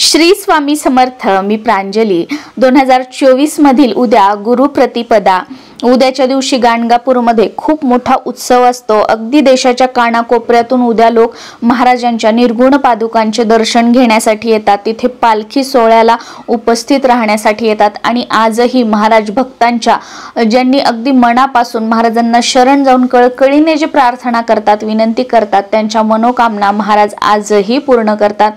श्री स्वामी समर्थ. मी प्रांजली. 2024 मधील उद्या गुरुप्रतिपदा. उद्याच्या दिवशी गाणगापूरमध्ये खूप मोठा उत्सव असतो. अगदी देशाच्या कानाकोपऱ्यातून उद्या लोक महाराजांच्या निर्गुण पादुकांचे दर्शन घेण्यासाठी येतात. तिथे पालखी सोहळ्याला उपस्थित राहण्यासाठी येतात. आणि आजही महाराज भक्तांच्या ज्यांनी अगदी मनापासून महाराजांना शरण जाऊन कळकळीने जे प्रार्थना करतात, विनंती करतात, त्यांच्या मनोकामना महाराज आजही पूर्ण करतात.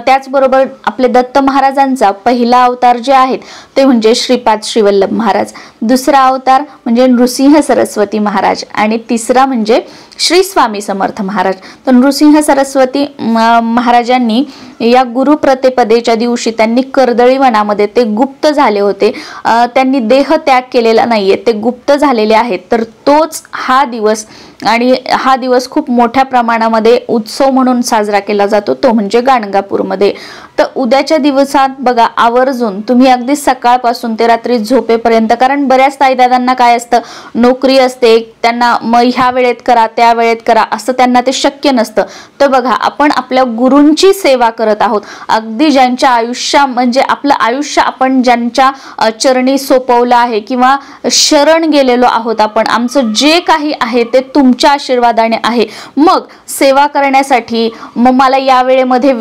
त्याचबरोबर आपले दत्त महाराजांचा पहिला अवतार जे आहेत ते म्हणजे श्रीपाद श्रीवल्लभ महाराज, दुसरा अवतार म्हणजे नृसिंह सरस्वती महाराज आणि तिसरा म्हणजे श्री स्वामी समर्थ महाराज. तर नृसिंह सरस्वती महाराजांनी या गुरुप्रतिपदेच्या दिवशी त्यांनी कर्दळी वनामध्ये ते गुप्त झाले होते. त्यांनी देह त्याग केलेला नाहीये, ते गुप्त झालेले आहेत. तर तोच हा दिवस आणि हा दिवस खूप मोठ्या प्रमाणामध्ये उत्सव म्हणून साजरा केला जातो, तो म्हणजे गाणगापूरमध्ये. तर उद्याच्या दिवसात बघा आवर्जून तुम्ही अगदी सकाळपासून ते रात्री झोपेपर्यंत, कारण बऱ्याच ताईदादांना काय असतं, नोकरी असते, त्यांना मग ह्या वेळेत करा त्या वेळेत करा असं त्यांना ते शक्य नसतं. तर बघा आपण आपल्या गुरूंची सेवा करत आहोत. अगदी ज्यांच्या आयुष्या म्हणजे आपलं आयुष्य आपण ज्यांच्या चरणी सोपवलं आहे किंवा शरण गेलेलो आहोत आपण, आमचं जे काही आहे ते तुमच्या आशीर्वादाने आहे. मग सेवा करण्यासाठी मग मला या वेळेमध्ये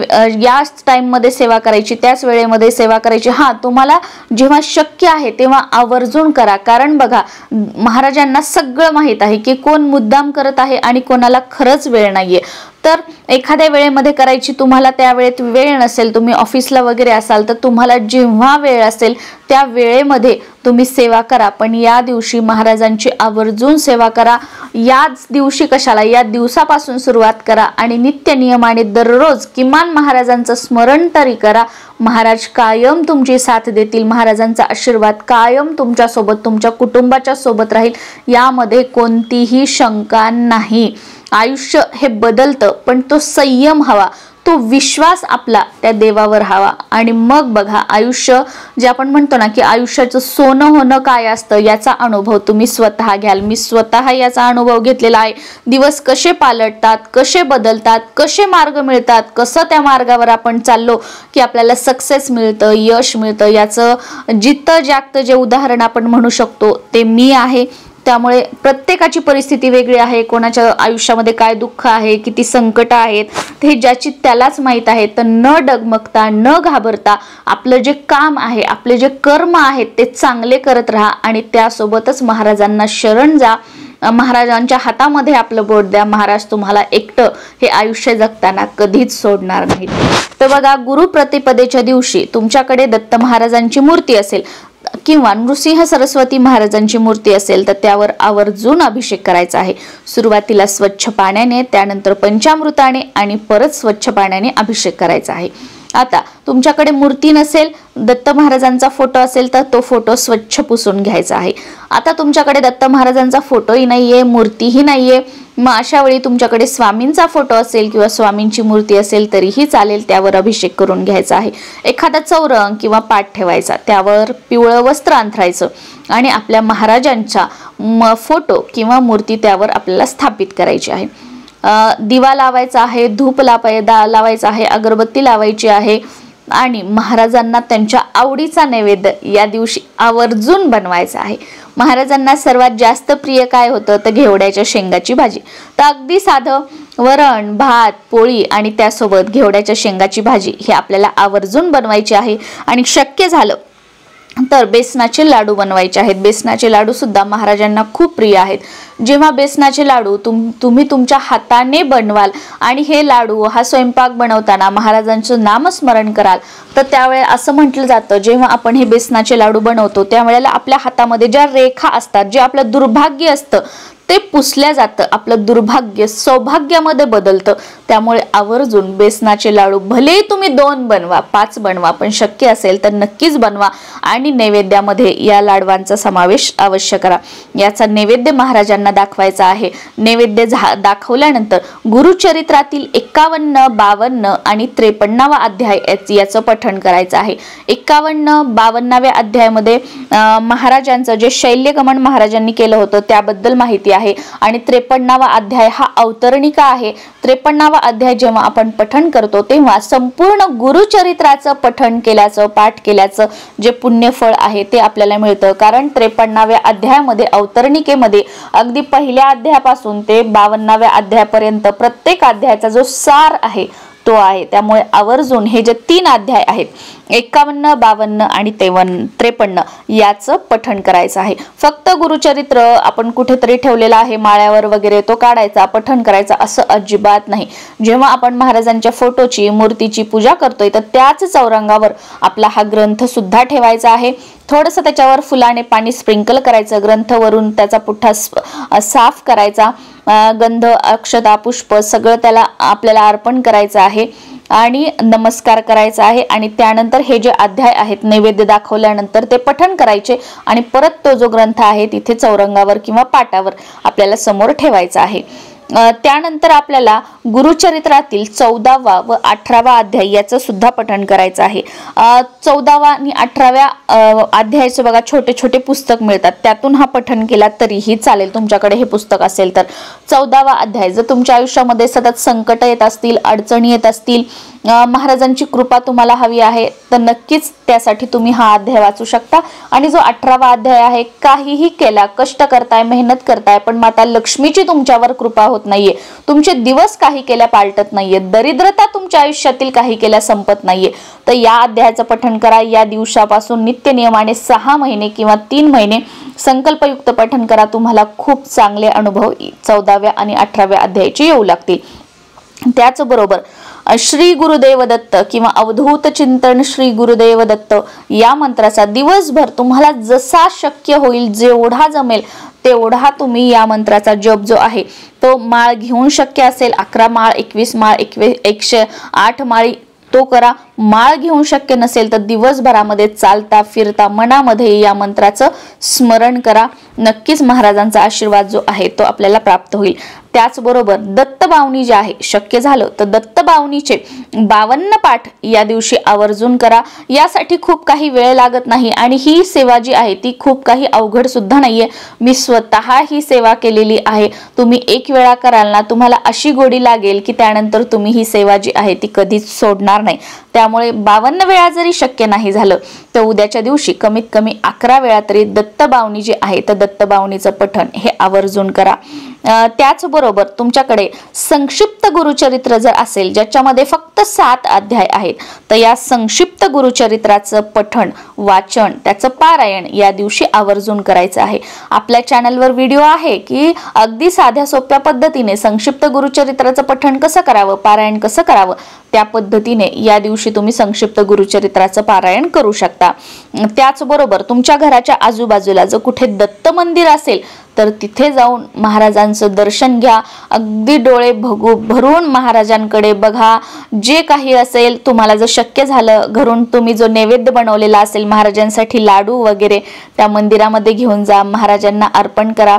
याच टाइममध्ये सेवा करायची, त्याच वेळेमध्ये सेवा करायची, हा तुम्हाला जेव्हा शक्य आहे तेव्हा आवर्जून करा. कारण बघा महाराजांना सगळं माहित आहे की कोण मुद्दाम करत आहे आणि कोणाला खरंच वेळ नाहीये. तर एखाद्या वेळेमध्ये करायची, तुम्हाला त्या वेळेत वेळ नसेल, तुम्ही ऑफिसला वगैरे असाल, तर तुम्हाला जेव्हा वेळ असेल त्या वेळेमध्ये तुम्ही सेवा करा. पण या दिवशी महाराजांची आवर्जून सेवा करा. याच दिवशी कशाला, या दिवसापासून सुरुवात करा आणि नित्य नियमाने दररोज किमान महाराजांचं स्मरण तरी करा. महाराज कायम तुमची साथ देतील. महाराजांचा आशीर्वाद कायम तुमच्या सोबत, तुमच्या कुटुंबाच्या सोबत राहील, यामध्ये कोणतीही शंका नाही. आयुष्य हे बदलतं, पण तो संयम हवा, तो विश्वास आपला त्या देवावर हवा. आणि मग बघा आयुष्य जे आपण म्हणतो ना की आयुष्याचं सोनं होणं काय असतं याचा अनुभव तुम्ही स्वतः घ्याल. मी स्वतः याचा अनुभव घेतलेला आहे. दिवस कसे पालटतात, कसे बदलतात, कसे मार्ग मिळतात, कसं त्या मार्गावर आपण चाललो की आपल्याला सक्सेस मिळतं, यश मिळतं, याचं जितं जागतं जे उदाहरण आपण म्हणू शकतो ते मी आहे. त्यामुळे प्रत्येकाची परिस्थिती वेगळी आहे. कोणाच्या आयुष्यामध्ये काय दुःख आहे, किती संकट आहेत, हे ज्याची त्यालाच माहीत आहे. तर न डगमगता, न घाबरता आपलं जे काम आहे, आपले जे कर्म आहेत ते चांगले करत राहा आणि त्यासोबतच महाराजांना शरण जा. महाराजांच्या हातामध्ये आपलं बोट द्या. महाराज तुम्हाला एकटं हे आयुष्य जगताना कधीच सोडणार नाहीत. तर बघा गुरुप्रतिपदेच्या दिवशी तुमच्याकडे दत्त महाराजांची मूर्ती असेल किंवा नृसिंह सरस्वती महाराजांची मूर्ती असेल तर त्यावर आवर्जून अभिषेक करायचा आहे. सुरुवातीला स्वच्छ पाण्याने, त्यानंतर पंचामृताने आणि परत स्वच्छ पाण्याने अभिषेक करायचा आहे. आता तुमच्याकडे मूर्ती नसेल, दत्त महाराजांचा फोटो असेल तर तो फोटो स्वच्छ पुसून घ्यायचा आहे. आता तुमच्याकडे दत्त महाराजांचा फोटोही नाहीये, मूर्तीही नाहीये, मग अशा वेळी तुमच्याकडे स्वामींचा फोटो असेल किंवा स्वामींची मूर्ती असेल तरीही चालेल, त्यावर अभिषेक करून घ्यायचा आहे. एखादा चौरंग किंवा पाट ठेवायचा, त्यावर पिवळं वस्त्र अंथरायचं आणि आपल्या महाराजांचा फोटो किंवा मूर्ती त्यावर आपल्याला स्थापित करायची आहे. दिवा लावायचा आहे, धूप लावायचा आहे, अगरबत्ती लावायची आहे आणि महाराजांना त्यांच्या आवडीचा नैवेद्य या दिवशी आवर्जून बनवायचा आहे. महाराजांना सर्वात जास्त प्रिय काय होतं तर घेवड्याच्या शेंगाची भाजी. तर अगदी साधं वरण, भात, पोळी आणि त्यासोबत घेवड्याच्या शेंगाची भाजी हे आपल्याला आवर्जून बनवायची आहे. आणि शक्य झालं तर बेसनाचे लाडू बनवायचे आहेत. बेसनाचे लाडू सुद्धा महाराजांना खूप प्रिय आहेत. जेव्हा बेसनाचे लाडू तुम्ही तुमच्या हाताने बनवाल आणि हे लाडू, हा स्वयंपाक बनवताना महाराजांचं नामस्मरण कराल तर त्यावेळेस असं म्हटलं जातं, जेव्हा आपण हे बेसनाचे लाडू बनवतो त्यावेळेला आपल्या हातामध्ये ज्या रेखा असतात, जे आपलं दुर्भाग्य असतं ते पुसल्या जातं, आपलं दुर्भाग्य सौभाग्यामध्ये बदलतं. त्यामुळे आवर्जून बेसनाचे लाडू भले तुम्ही 2 बनवा, 5 बनवा, पण शक्य असेल तर नक्कीच बनवा आणि नैवेद्यामध्ये या लाडवांचा समावेश अवश्य करा. याचा नैवेद्य महाराजांना दाखवायचा आहे. नैवेद्य दाखवल्यानंतर गुरुचरित्रातील 51, 52 आणि 53वा अध्याय याचं पठण करायचं आहे. 51, 52व्या अध्यायामध्ये महाराजांचं जे शैल्यगमन महाराजांनी केलं होतं त्याबद्दल माहिती आहे आणि 53वा अध्याय हा अवतरणिका आहे. 53वा अध्याय जेव्हा आपण पठण करतो तेव्हा संपूर्ण गुरुचरित्राचं पठण केल्याचं, पाठ केल्याचं जे पुण्यफळ आहे ते आपल्याला मिळतं. कारण 53व्या अध्यायामध्ये अवतरणिकेमध्ये अगदी पहिल्या अध्यायापासून ते 52व्या अध्यायापर्यंत प्रत्येक अध्यायाचा जो सार आहे तो आहे. त्यामुळे आवर्जून हे जे 3 अध्याय आहेत 51, 52 आणि 53 याचं पठण करायचं आहे. फक्त गुरुचरित्र आपण कुठेतरी ठेवलेला आहे माळ्यावर वगैरे तो काढायचा, पठण करायचा असं अजिबात नाही. जेव्हा आपण महाराजांच्या फोटोची, मूर्तीची पूजा करतोय तर त्याच चौरंगावर आपला हा ग्रंथ सुद्धा ठेवायचा आहे. थोडंसं त्याच्यावर फुलाने पाणी स्प्रिंकल करायचं, ग्रंथवरून त्याचा पुठ्ठा साफ करायचा, गंध, अक्षता, पुष्प सगळं त्याला आपल्याला अर्पण करायचं आहे आणि नमस्कार करायचा आहे. आणि त्यानंतर हे जे अध्याय आहेत नैवेद्य दाखवल्यानंतर ते पठण करायचे आणि परत तो जो ग्रंथ आहे तिथे चौरंगावर किंवा पाटावर आपल्याला समोर ठेवायचा आहे. त्यानंतर आपल्याला गुरुचरित्रातील 14वा व 18वा अध्याय याचं सुद्धा पठण करायचं आहे. 14वा आणि 18व्या अध्यायाचे बघा छोटे छोटे पुस्तक मिळतात, त्यातून हा पठण केला तरीही चालेल तुमच्याकडे हे पुस्तक असेल तर. 14वा अध्याय जर तुमच्या आयुष्यामध्ये सतत संकट येत असतील, अडचणी येत असतील, महाराजांची कृपा तुम्हाला हवी आहे तर नक्कीच त्यासाठी तुम्ही हा अध्याय वाचू शकता. आणि जो 18वा अध्याय आहे, काहीही केला, कष्ट करताय, मेहनत करताय पण माता लक्ष्मीची तुमच्यावर कृपा होत नाहीये, तुमचे दिवस काही केल्या पालटत नाहीये, दरिद्रता तुमच्या आयुष्यातील काही केल्या संपत नाहीये, तर या अध्यायाचं पठण करा. या दिवसापासून नित्य नियमाने 6 महिने किंवा 3 महिने संकल्पयुक्त पठण करा. तुम्हाला खूप चांगले अनुभव 14व्या आणि 18व्या अध्यायाचे येऊ लागतील. त्याचबरोबर श्री गुरुदेव दत्त किंवा अवधूत चिंतन श्री गुरुदेव दत्त या मंत्राचा दिवसभर तुम्हाला जसा शक्य होईल, जेवढा जमेल तेवढा तुम्ही या मंत्राचा जप जो आहे तो माळ घेऊन शक्य असेल 11 माळ, 21 माळ, 108 माळी तो करा. माळ घेऊन शक्य नसेल तर दिवसभरामध्ये चालता फिरता मनामध्ये या मंत्राचं स्मरण करा. नक्कीच महाराजांचा आशीर्वाद जो आहे तो आपल्याला प्राप्त होईल. त्याचबरोबर दत्तबावनी जे आहे, शक्य झालं तर दत्तबावनीचे 52 पाठ या दिवशी आवर्जून करा. यासाठी खूप काही वेळ लागत नाही आणि ही सेवा जी आहे ती खूप काही अवघड सुद्धा नाहीये. मी स्वतः ही सेवा केलेली आहे. तुम्ही एक वेळा कराल ना, तुम्हाला अशी गोडी लागेल की त्यानंतर तुम्ही ही सेवा जी आहे ती कधीच सोडणार नाही. त्यामुळे 52 वेळा जरी शक्य नाही झालं तर उद्याच्या दिवशी कमीत कमी 11 वेळा तरी दत्तबावनी जी आहे तर दत्तबावनीचं पठण हे आवर्जून करा. त्याचबरोबर तुमच्याकडे संक्षिप्त गुरुचरित्र जर असेल ज्याच्यामध्ये फक्त 7 अध्याय आहेत तर या संक्षिप्त गुरुचरित्राचं पठण, वाचन, त्याचं पारायण या दिवशी आवर्जून करायचं आहे. आपल्या चॅनलवर व्हिडिओ आहे की अगदी साध्या सोप्या पद्धतीने संक्षिप्त गुरुचरित्राचं पठण कसं करावं, पारायण कसं करावं, त्या पद्धतीने या दिवशी तुम्ही संक्षिप्त गुरुचरित्राचं पारायण करू शकता. त्याचबरोबर तुमच्या घराच्या आजूबाजूला जर कुठे दत्त मंदिर असेल तर तिथे जाऊन महाराजांचं दर्शन घ्या. अगदी डोळे भरून महाराजांकडे बघा. जे काही असेल तुम्हाला जर शक्य झालं घरून तुम्ही जो नैवेद्य बनवलेला असेल महाराजांसाठी, लाडू वगैरे, त्या मंदिरामध्ये घेऊन जा, महाराजांना अर्पण करा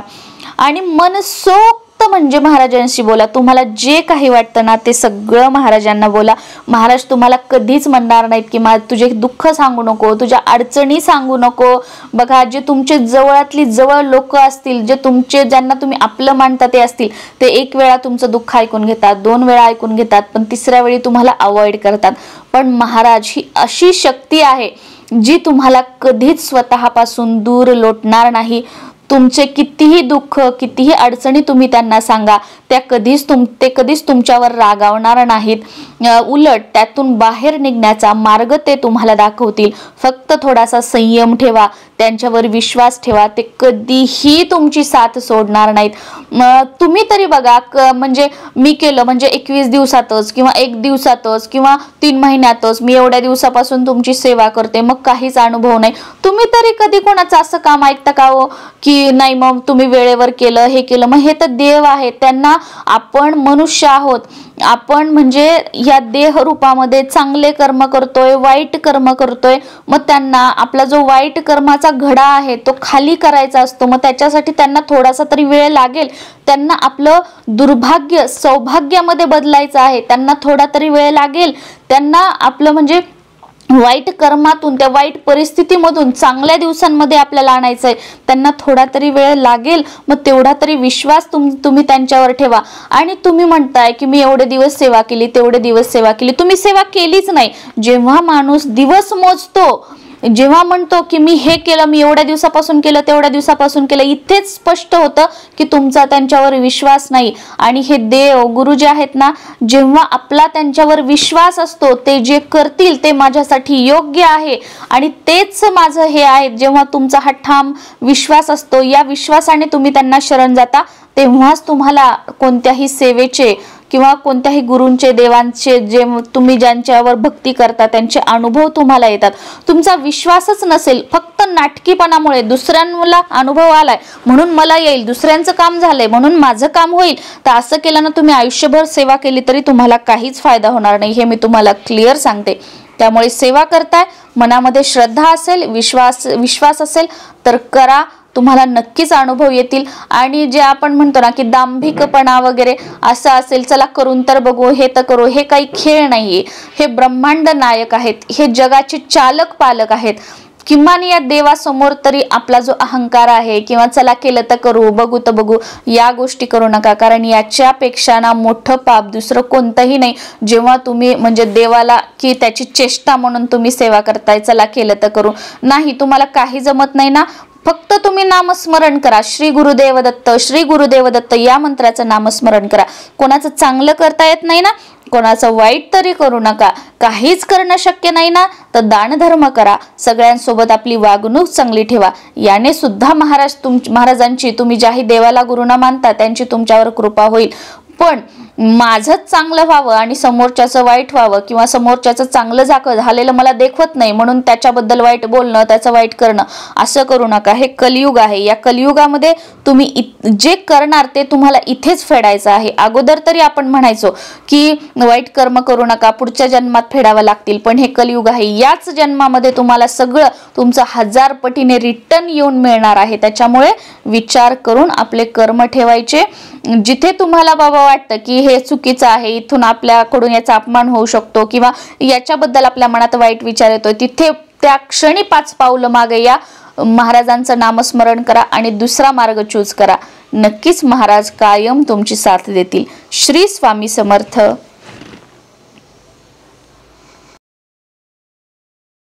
आणि मनसोक्त म्हणजे महाराजांशी बोला. तुम्हाला जे काही वाटतं ना ते सगळं महाराजांना बोला. महाराज तुम्हाला कधीच म्हणणार नाहीत की तुझे दुःख सांगू नको, तुझ्या अडचणी सांगू नको. बघा, जे तुमचे जवळातली जवळ लोक असतील, जे तुमचे ज्यांना तुम्ही आपलं मानता ते असतील, ते एक वेळा तुमचं दुःख ऐकून घेतात, 2 वेळा ऐकून घेतात, पण 3ऱ्या वेळी तुम्हाला अवॉइड करतात. पण महाराज ही अशी शक्ती आहे जी तुम्हाला कधीच स्वतःपासून दूर लोटणार नाही. तुमचे कितीही दुःख, कितीही अडचणी तुम्ही त्यांना सांगा, ते कधीच तुमच्यावर रागावणार नाहीत. उलट त्यातून बाहेर निघण्याचा मार्ग ते तुम्हाला दाखवतील. फक्त थोडासा संयम ठेवा, त्यांच्यावर विश्वास ठेवा, ते कधीही तुमची साथ सोडणार नाहीत. तुम्ही तरी बघा, म्हणजे मी केलं म्हणजे 21 दिवसातच किंवा 1 दिवसातच किंवा 3 महिन्यातच मी एवढ्या दिवसापासून तुमची सेवा करते, मग काहीच अनुभव नाही. तुम्ही तरी कधी कोणाचं असं काम ऐकता का हो की नाही मग तुम्ही वेळेवर केलं, हे केलं? मग हे तर देव आहे, त्यांना आपण मनुष्य आहोत. आपण म्हणजे या देह रूपामध्ये चांगले कर्म करतोय, वाईट कर्म करतोय, मग त्यांना आपला जो वाईट कर्माचा घडा आहे तो खाली करायचा असतो. मग त्याच्यासाठी त्यांना थोडासा तरी वेळ लागेल. त्यांना आपलं दुर्भाग्य सौभाग्यामध्ये बदलायचं आहे, त्यांना थोडा तरी वेळ लागेल. त्यांना आपलं म्हणजे वाईट कर्मातून, त्या वाईट परिस्थितीमधून चांगल्या दिवसांमध्ये आपल्याला आणायचंय, त्यांना थोडा तरी वेळ लागेल, मग तेवढा तरी विश्वास तुम्ही त्यांच्यावर ठेवा. आणि तुम्ही म्हणताय की मी एवढे दिवस सेवा केली, तेवढे दिवस सेवा केली, तुम्ही सेवा केलीच नाही. जेव्हा माणूस दिवस मोजतो, जेव्हा म्हणतो की मी हे केलं, मी एवढ्या दिवसापासून केलं, तेवढ्या दिवसापासून केलं, इथेच स्पष्ट होतं की तुमचा त्यांच्यावर विश्वास नाही. आणि हे देव गुरु जे आहेत ना, जेव्हा आपला त्यांच्यावर विश्वास असतो, ते जे करतील ते माझ्यासाठी योग्य आहे आणि तेच माझं हे आहे, जेव्हा तुमचा हा ठाम विश्वास असतो, या विश्वासाने तुम्ही त्यांना शरण जाता, तेव्हाच तुम्हाला कोणत्याही सेवेचे किंवा कोणत्याही गुरूंचे, देवांचे, जे तुम्ही ज्यांच्यावर भक्ती करता त्यांचे अनुभव तुम्हाला येतात. तुमचा विश्वासच नसेल, फक्त नाटकीपणामुळे दुसऱ्यांना अनुभव आलाय म्हणून मला येईल, दुसऱ्यांचं काम झालंय म्हणून माझं काम होईल, तर असं केलं ना, तुम्ही आयुष्यभर सेवा केली तरी तुम्हाला काहीच फायदा होणार नाही, हे मी तुम्हाला क्लिअर सांगते. त्यामुळे सेवा करताय, मनामध्ये श्रद्धा असेल, विश्वास असेल तर करा, तुम्हाला नक्कीच अनुभव येतील. आणि जे आपण म्हणतो ना की दांभिकपणा वगैरे असं असेल, चला करून तर बघू, हे तर करू, हे काही खेळ नाहीये. हे ब्रह्मांड नायक आहेत, हे जगाचे चालक पालक आहेत. किमान या देवासमोर तरी आपला जो अहंकार आहे किंवा चला केलं तर करू, बघू तर बघू, या गोष्टी करू नका. कारण याच्यापेक्षा ना मोठं पाप दुसरं कोणतंही नाही. जेव्हा तुम्ही म्हणजे देवाला की त्याची चेष्टा म्हणून तुम्ही सेवा करताय, चला केलं तर करू, नाही, तुम्हाला काही जमत नाही ना, फक्त तुम्ही नामस्मरण करा, श्री गुरुदेव दत्त, श्री गुरुदेव दत्त या मंत्राचं नामस्मरण करा. कोणाचं चांगलं करता येत नाही ना, कोणाचं वाईट तरी करू नका. काहीच करणं शक्य नाही ना, तर दानधर्म करा, सगळ्यांसोबत आपली वागणूक चांगली ठेवा. याने सुद्धा महाराजांची, तुम्ही ज्याही देवाला गुरुना मानता त्यांची तुमच्यावर कृपा होईल. पण माझंच चांगलं व्हावं आणि समोरच्याचं वाईट व्हावं किंवा समोरच्याचं चांगलं झालेलं मला देखवत नाही म्हणून त्याच्याबद्दल वाईट बोलणं, त्याचं वाईट करणं, असं करू नका. हे कलियुग आहे. या कलियुगामध्ये तुम्ही जे करणार ते तुम्हाला इथेच फेडायचं आहे. अगोदर तरी आपण म्हणायचो की वाईट कर्म करू नका, पुढच्या जन्मात फेडावं लागतील, पण हे कलियुग आहे. याच जन्मामध्ये तुम्हाला सगळं तुमचं 1000 पटीने रिटर्न येऊन मिळणार आहे. त्याच्यामुळे विचार करून आपले कर्म ठेवायचे. जिथे तुम्हाला बाबा वाटतं की हे चुकीचं आहे, इथून आपल्याकडून याचा अपमान होऊ शकतो किंवा याच्याबद्दल आपल्या मनात वाईट विचार येतोय, तिथे त्या क्षणी 5 पावलं मागे या, महाराजांचं नामस्मरण करा आणि दुसरा मार्ग चूज करा. नक्कीच महाराज कायम तुमची साथ देतील. श्री स्वामी समर्थ.